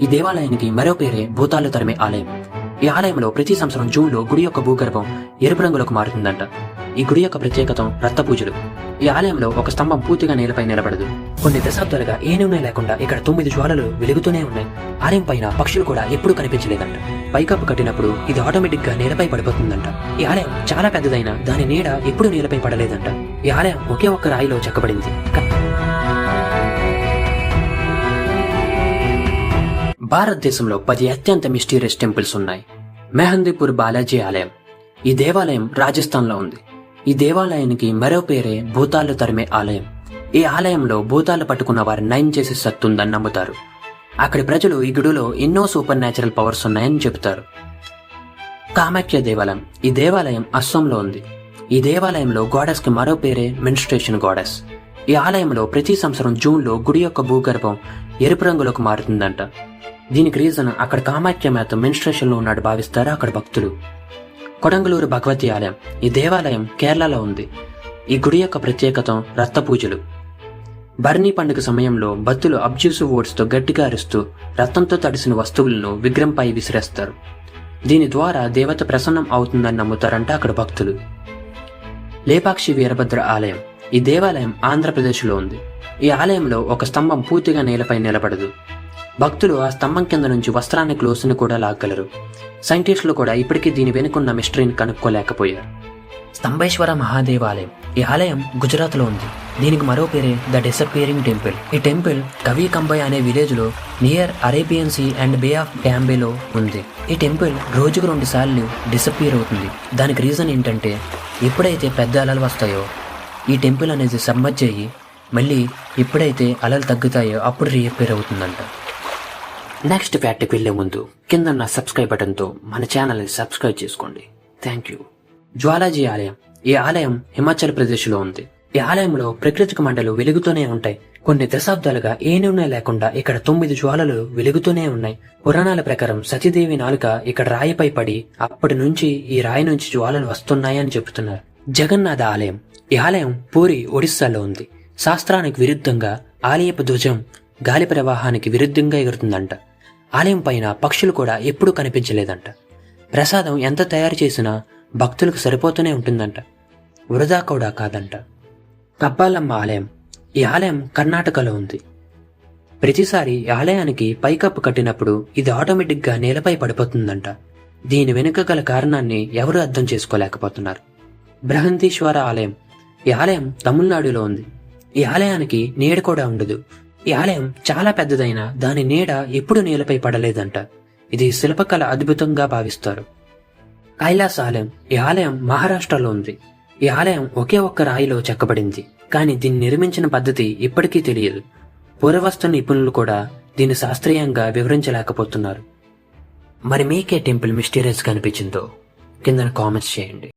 ఈ దేవాలయానికి మరో పేరే భూతాలు తరిమే ఆలయం. ఈ ఆలయంలో ప్రతి సంవత్సరం జూన్లో గుడి యొక్క భూగర్భం ఎరుపు రంగులోకి మారుతుందంట. ఈ గుడి యొక్క ప్రత్యేకత రక్త పూజలు. ఈ ఆలయంలో ఒక స్తంభం పూర్తిగా నేలపై నిలబడదు. కొన్ని దశాబ్దాలుగా ఏ నూనె లేకుండా ఇక్కడ 9 జ్వాలలు వెలుగుతూనే ఉన్నాయి. ఆలయం పైన పక్షులు కూడా ఎప్పుడూ కనిపించలేదంట. పైకప్పు కట్టినప్పుడు ఇది ఆటోమేటిక్ గా నేలపై పడిపోతుందంట. ఈ ఆలయం చాలా పెద్దదైన దాని నీడ ఎప్పుడూ నేలపై పడలేదంట. ఈ ఆలయం ఒకే ఒక్క రాయిలో చెక్కబడింది. భారతదేశంలో 10 అత్యంత మిస్టీరియస్ టెంపుల్స్ ఉన్నాయి. మెహందీపూర్ బాలాజీ ఆలయం. ఈ దేవాలయం రాజస్థాన్ లో ఉంది. ఈ దేవాలయానికి మరో పేరే భూతాలు తరిమే ఆలయం. ఈ ఆలయంలో భూతాలు పట్టుకున్న వారి నయం చేసే శక్తి ఉందని నమ్ముతారు. అక్కడి ప్రజలు ఈ గుడిలో ఎన్నో సూపర్ న్యాచురల్ పవర్స్ ఉన్నాయని చెబుతారు. కామాఖ్య దేవాలయం. ఈ దేవాలయం అస్సాంలో ఉంది. ఈ దేవాలయంలో గాడెస్ కి మరో పేరే మెన్స్ట్రేషన్ గాడెస్. ఈ ఆలయంలో ప్రతి సంవత్సరం జూన్లో గుడి యొక్క భూగర్భం ఎరుపు రంగులోకి మారుతుందంట. దీనికి రీజన్ అక్కడ కామాఖ్య మేత మెన్స్ట్రేషన్ లో ఉన్నాడు భావిస్తారు అక్కడ భక్తులు. కొడంగలూరు భగవతి ఆలయం. ఈ దేవాలయం కేరళలో ఉంది. ఈ గుడి యొక్క ప్రత్యేకత రక్త పూజలు. బర్నీ పండుగ సమయంలో భక్తులు అబ్జ్యూసివ్ వర్డ్స్ తో గట్టిగా అరుస్తూ రక్తంతో తడిసిన వస్తువులను విగ్రహంపై విసిరేస్తారు. దీని ద్వారా దేవత ప్రసన్నం అవుతుందని నమ్ముతారంట అక్కడ భక్తులు. లేపాక్షి వీరభద్ర ఆలయం. ఈ దేవాలయం ఆంధ్రప్రదేశ్ లో ఉంది. ఈ ఆలయంలో ఒక స్తంభం పూర్తిగా నేలపై నిలబడదు. భక్తులు ఆ స్తంభం కింద నుంచి వస్త్రాన్ని క్లోజ్ని కూడా లాగలరు. సైంటిస్టులు కూడా ఇప్పటికీ దీని వెనుకున్న మిస్టరీని కనుక్కోలేకపోయారు. స్తంభేశ్వర మహాదేవాలయం. ఈ ఆలయం గుజరాత్ లో ఉంది. దీనికి మరో పేరే ద డిసపియరింగ్ టెంపుల్. ఈ టెంపుల్ కవి కంబై అనే విలేజ్ లో near Arabian sea and bay of డాంబేలో ఉంది. ఈ టెంపుల్ రోజుకు 2 సార్లు డిసపియర్ అవుతుంది. దానికి రీజన్ ఏంటంటే ఎప్పుడైతే పెద్ద అలలు వస్తాయో ఈ టెంపుల్ అనేది సబ్మర్జ్ అయ్యి మళ్ళీ ఎప్పుడైతే అలలు తగ్గుతాయో అప్పుడు రీఅపేర్ అవుతుందంట. నెక్స్ట్ ఫ్యాక్ట్కి వెళ్లే ముందు కింద నా సబ్స్క్రైబ్ బటన్ తో మన ఛానల్ ని సబ్స్క్రైబ్ చేసుకోండి. Thank you. జ్వాలాజీ ఆలయం. ఈ ఆలయం హిమాచల్ ప్రదేశ్ లో ఉంది. ఈ ఆలయంలో ప్రకృతిక మంటలు వెలుగుతూనే ఉంటాయి. కొన్ని దశాబ్దాలుగా ఏ నూనె లేకుండా ఇక్కడ 9 జ్వాలలు వెలుగుతూనే ఉన్నాయి. పురాణాల ప్రకారం సతీదేవి నాలుక ఇక్కడ రాయిపై పడి అప్పటి నుంచి ఈ రాయి నుంచి జ్వాలలు వస్తున్నాయని చెబుతున్నారు. జగన్నాథ ఆలయం. ఈ ఆలయం పూరి ఒడిస్సాలో ఉంది. శాస్త్రానికి విరుద్ధంగా ఆలయపు ధ్వజం గాలి ప్రవాహానికి విరుద్ధంగా ఎగురుతుందంట. ఆలయం పైన పక్షులు కూడా ఎప్పుడూ కనిపించలేదంట. ప్రసాదం ఎంత తయారు చేసినా భక్తులకు సరిపోతూనే ఉంటుందంట. వృధా కూడా కాదంట. కబ్బాలమ్మ ఆలయం. ఈ ఆలయం కర్ణాటకలో ఉంది. ప్రతిసారి ఈ ఆలయానికి పైకప్పు కట్టినప్పుడు ఇది ఆటోమేటిక్ గా నేలపై పడిపోతుందంట. దీని వెనుక గల కారణాన్ని ఎవరూ అర్థం చేసుకోలేకపోతున్నారు. బృహంతీశ్వర ఆలయం. ఈ ఆలయం తమిళనాడులో ఉంది. ఈ ఆలయానికి నీడ కూడా ఉండదు. ఈ ఆలయం చాలా పెద్దదైన దాని నీడ ఎప్పుడు నేలపై పడలేదంట. ఇది శిల్పకళ అద్భుతంగా భావిస్తారు. కైలాస ఆలయం. ఈ ఆలయం మహారాష్ట్రలో ఉంది. ఈ ఆలయం ఒకే ఒక్క రాయిలో చెక్కబడింది. కానీ దీన్ని నిర్మించిన పద్ధతి ఇప్పటికీ తెలియదు. పురావస్తు నిపుణులు కూడా దీన్ని శాస్త్రీయంగా వివరించలేకపోతున్నారు. మరి మీకే టెంపుల్ మిస్టీరియస్ కనిపించిందో కింద కామెంట్స్ చేయండి.